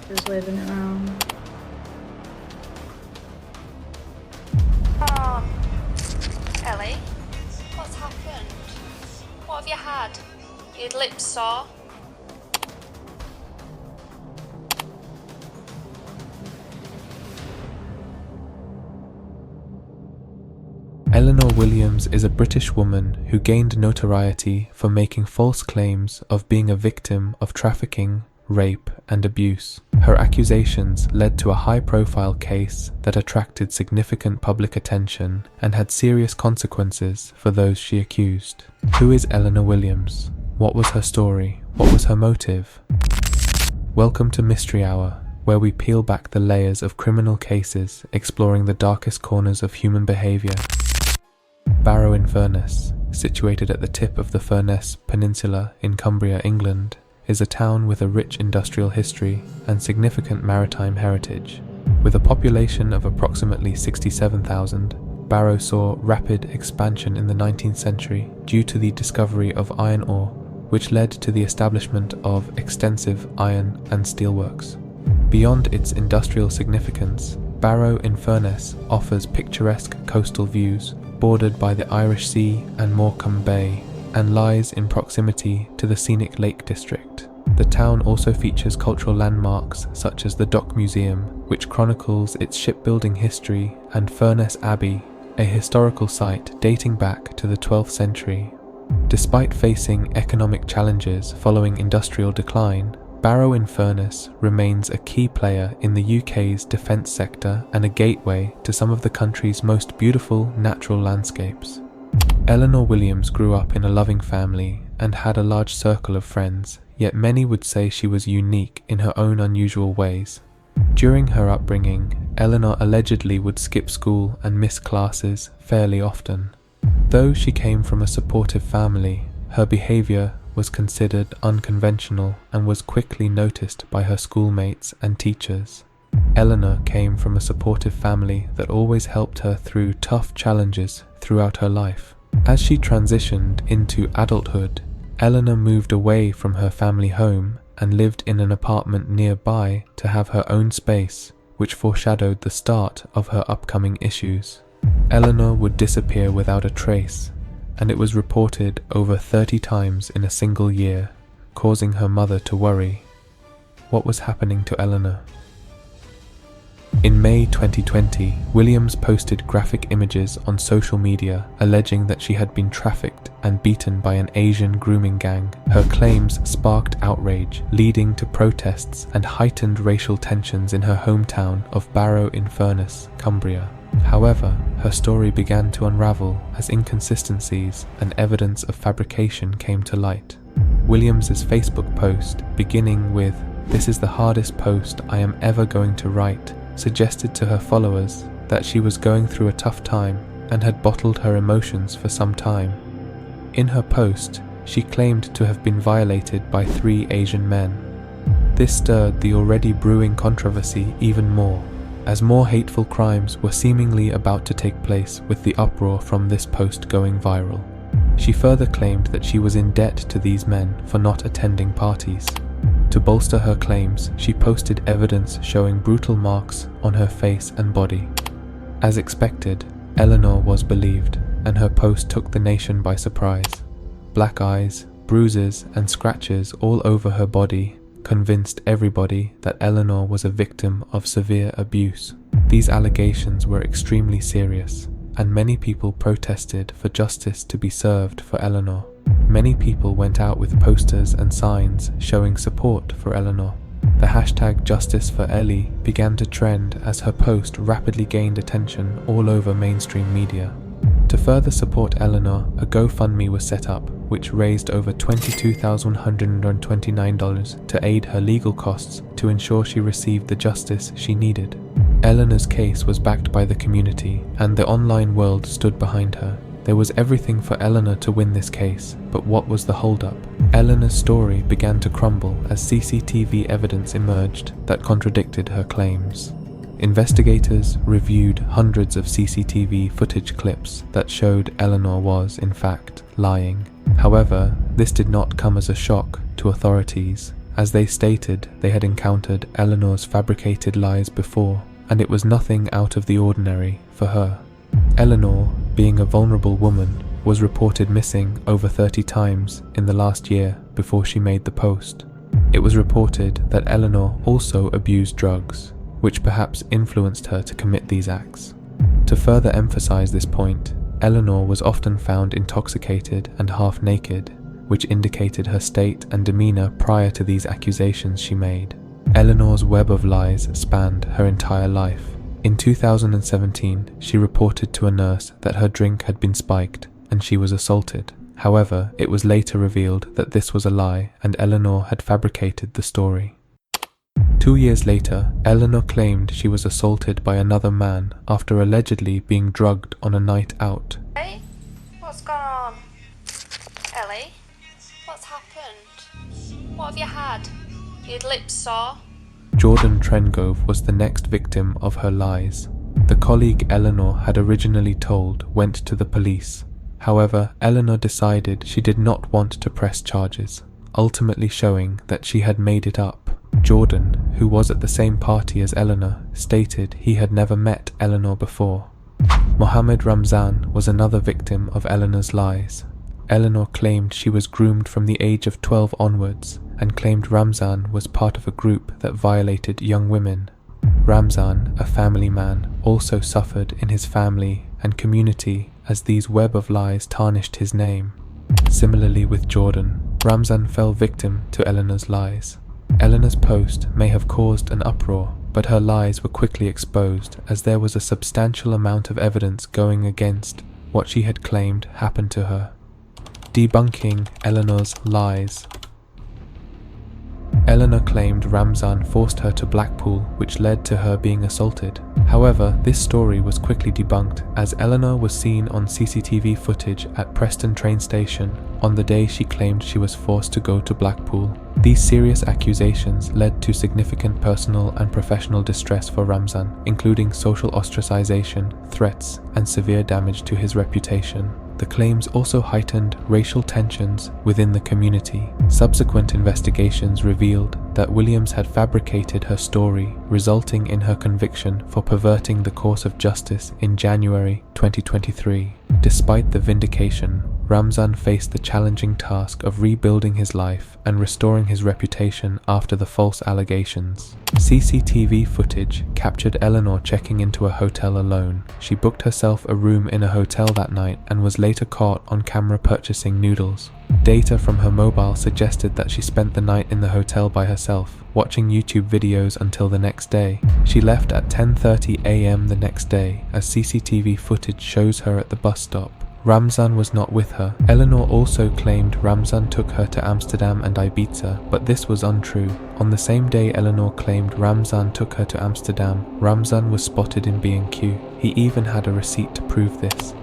Just waving it around. Ellie, what's happened? What have you had? Your lips sore? Eleanor Williams is a British woman who gained notoriety for making false claims of being a victim of trafficking, rape, and abuse. Her accusations led to a high-profile case that attracted significant public attention and had serious consequences for those she accused. Who is Eleanor Williams? What was her story? What was her motive? Welcome to Mystery Hour, where we peel back the layers of criminal cases, exploring the darkest corners of human behavior. Barrow-in-Furness, situated at the tip of the Furness Peninsula in Cumbria, England, is a town with a rich industrial history and significant maritime heritage. With a population of approximately 67,000, Barrow saw rapid expansion in the 19th century due to the discovery of iron ore, which led to the establishment of extensive iron and steelworks. Beyond its industrial significance, Barrow-in-Furness offers picturesque coastal views bordered by the Irish Sea and Morecambe Bay, and lies in proximity to the scenic Lake District. The town also features cultural landmarks such as the Dock Museum, which chronicles its shipbuilding history, and Furness Abbey, a historical site dating back to the 12th century. Despite facing economic challenges following industrial decline, Barrow-in-Furness remains a key player in the UK's defence sector and a gateway to some of the country's most beautiful natural landscapes. Eleanor Williams grew up in a loving family and had a large circle of friends, yet many would say she was unique in her own unusual ways. During her upbringing, Eleanor allegedly would skip school and miss classes fairly often. Though she came from a supportive family, her behaviour was considered unconventional and was quickly noticed by her schoolmates and teachers. Eleanor came from a supportive family that always helped her through tough challenges throughout her life. As she transitioned into adulthood, Eleanor moved away from her family home and lived in an apartment nearby to have her own space, which foreshadowed the start of her upcoming issues. Eleanor would disappear without a trace, and it was reported over 30 times in a single year, causing her mother to worry. What was happening to Eleanor? In May 2020, Williams posted graphic images on social media alleging that she had been trafficked and beaten by an Asian grooming gang. Her claims sparked outrage, leading to protests and heightened racial tensions in her hometown of Barrow-in-Furness, Cumbria. However, her story began to unravel as inconsistencies and evidence of fabrication came to light. Williams's Facebook post, beginning with "This is the hardest post I am ever going to write," suggested to her followers that she was going through a tough time and had bottled her emotions for some time. In her post, she claimed to have been violated by 3 Asian men. This stirred the already brewing controversy even more, as more hateful crimes were seemingly about to take place with the uproar from this post going viral. She further claimed that she was in debt to these men for not attending parties. To bolster her claims, she posted evidence showing brutal marks on her face and body. As expected, Eleanor was believed, and her post took the nation by surprise. Black eyes, bruises, and scratches all over her body convinced everybody that Eleanor was a victim of severe abuse. These allegations were extremely serious, and many people protested for justice to be served for Eleanor. Many people went out with posters and signs showing support for Eleanor. The hashtag Justice for Ellie began to trend as her post rapidly gained attention all over mainstream media. To further support Eleanor, a GoFundMe was set up, which raised over $22,129 to aid her legal costs to ensure she received the justice she needed. Eleanor's case was backed by the community, and the online world stood behind her. There was everything for Eleanor to win this case, but what was the holdup? Eleanor's story began to crumble as CCTV evidence emerged that contradicted her claims. Investigators reviewed hundreds of CCTV footage clips that showed Eleanor was, in fact, lying. However, this did not come as a shock to authorities, as they stated they had encountered Eleanor's fabricated lies before, and it was nothing out of the ordinary for her. Eleanor, being a vulnerable woman, was reported missing over 30 times in the last year before she made the post. It was reported that Eleanor also abused drugs, which perhaps influenced her to commit these acts. To further emphasize this point, Eleanor was often found intoxicated and half naked, which indicated her state and demeanor prior to these accusations she made. Eleanor's web of lies spanned her entire life. In 2017, she reported to a nurse that her drink had been spiked and she was assaulted. However, it was later revealed that this was a lie and Eleanor had fabricated the story. 2 years later, Eleanor claimed she was assaulted by another man after allegedly being drugged on a night out. Hey, what's gone on? Ellie, what's happened? What have you had? Your lips sore? Jordan Trengove was the next victim of her lies. The colleague Eleanor had originally told went to the police. However, Eleanor decided she did not want to press charges, ultimately showing that she had made it up. Jordan, who was at the same party as Eleanor, stated he had never met Eleanor before. Mohammed Ramzan was another victim of Eleanor's lies. Eleanor claimed she was groomed from the age of 12 onwards and claimed Ramzan was part of a group that violated young women. Ramzan, a family man, also suffered in his family and community as these web of lies tarnished his name. Similarly with Jordan, Ramzan fell victim to Eleanor's lies. Eleanor's post may have caused an uproar, but her lies were quickly exposed as there was a substantial amount of evidence going against what she had claimed happened to her. Debunking Eleanor's lies. Eleanor claimed Ramzan forced her to Blackpool, which led to her being assaulted. However, this story was quickly debunked as Eleanor was seen on CCTV footage at Preston train station on the day she claimed she was forced to go to Blackpool. These serious accusations led to significant personal and professional distress for Ramzan, including social ostracization, threats, and severe damage to his reputation. The claims also heightened racial tensions within the community. Subsequent investigations revealed that Williams had fabricated her story, resulting in her conviction for perverting the course of justice in January 2023. Despite the vindication, Ramzan faced the challenging task of rebuilding his life and restoring his reputation after the false allegations. CCTV footage captured Eleanor checking into a hotel alone. She booked herself a room in a hotel that night and was later caught on camera purchasing noodles. Data from her mobile suggested that she spent the night in the hotel by herself, watching YouTube videos until the next day. She left at 10:30 a.m. the next day, as CCTV footage shows her at the bus stop. Ramzan was not with her. Eleanor also claimed Ramzan took her to Amsterdam and Ibiza, but this was untrue. On the same day Eleanor claimed Ramzan took her to Amsterdam, Ramzan was spotted in B&Q. He even had a receipt to prove this.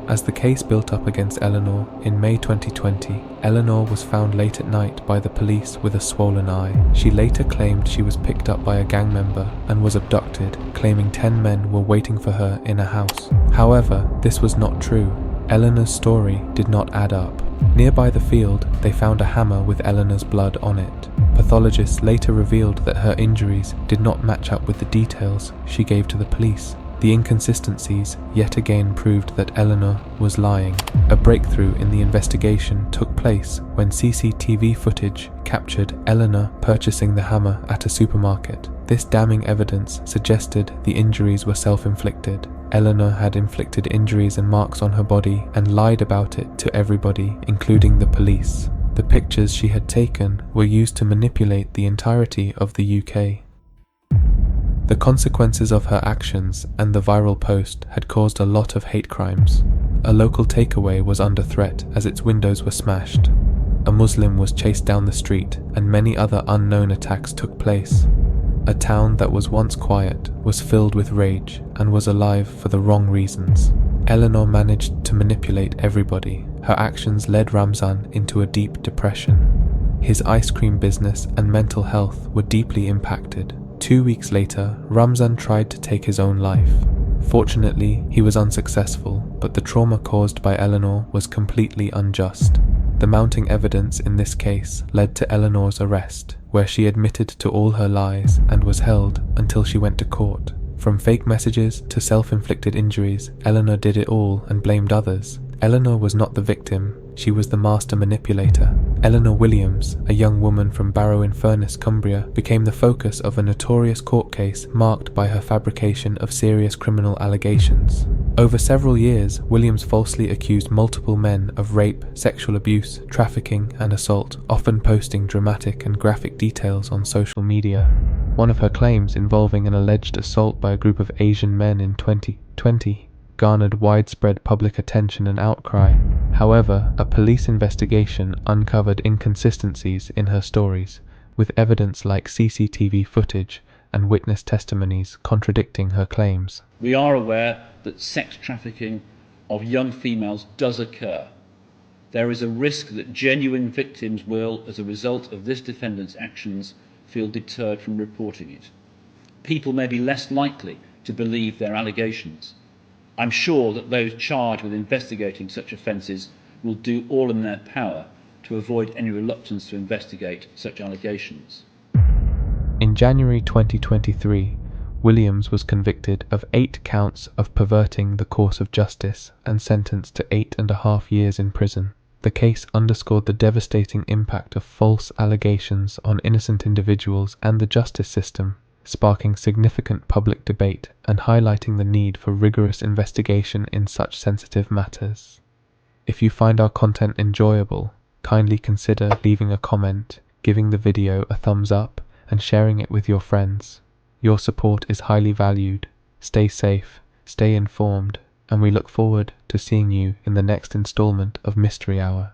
As the case built up against Eleanor, in May 2020, Eleanor was found late at night by the police with a swollen eye. She later claimed she was picked up by a gang member and was abducted, claiming 10 men were waiting for her in a house. However, this was not true. Eleanor's story did not add up. Nearby the field, they found a hammer with Eleanor's blood on it. Pathologists later revealed that her injuries did not match up with the details she gave to the police. The inconsistencies yet again proved that Eleanor was lying. A breakthrough in the investigation took place when CCTV footage captured Eleanor purchasing the hammer at a supermarket. This damning evidence suggested the injuries were self-inflicted. Eleanor had inflicted injuries and marks on her body and lied about it to everybody, including the police. The pictures she had taken were used to manipulate the entirety of the UK. The consequences of her actions and the viral post had caused a lot of hate crimes. A local takeaway was under threat as its windows were smashed. A Muslim was chased down the street and many other unknown attacks took place. A town that was once quiet was filled with rage and was alive for the wrong reasons. Eleanor managed to manipulate everybody. Her actions led Ramzan into a deep depression. His ice cream business and mental health were deeply impacted. 2 weeks later, Ramzan tried to take his own life. Fortunately, he was unsuccessful, but the trauma caused by Eleanor was completely unjust. The mounting evidence in this case led to Eleanor's arrest, where she admitted to all her lies and was held until she went to court. From fake messages to self-inflicted injuries, Eleanor did it all and blamed others. Eleanor was not the victim, she was the master manipulator. Eleanor Williams, a young woman from Barrow-in-Furness, Cumbria, became the focus of a notorious court case marked by her fabrication of serious criminal allegations. Over several years, Williams falsely accused multiple men of rape, sexual abuse, trafficking, and assault, often posting dramatic and graphic details on social media. One of her claims, involving an alleged assault by a group of Asian men in 2020, garnered widespread public attention and outcry. However, a police investigation uncovered inconsistencies in her stories, with evidence like CCTV footage and witness testimonies contradicting her claims. We are aware that sex trafficking of young females does occur. There is a risk that genuine victims will, as a result of this defendant's actions, feel deterred from reporting it. People may be less likely to believe their allegations. I'm sure that those charged with investigating such offences will do all in their power to avoid any reluctance to investigate such allegations. In January 2023, Williams was convicted of 8 counts of perverting the course of justice and sentenced to 8.5 years in prison. The case underscored the devastating impact of false allegations on innocent individuals and the justice system, sparking significant public debate and highlighting the need for rigorous investigation in such sensitive matters. If you find our content enjoyable, kindly consider leaving a comment, giving the video a thumbs up, and sharing it with your friends. Your support is highly valued. Stay safe, stay informed, and we look forward to seeing you in the next installment of Mystery Hour.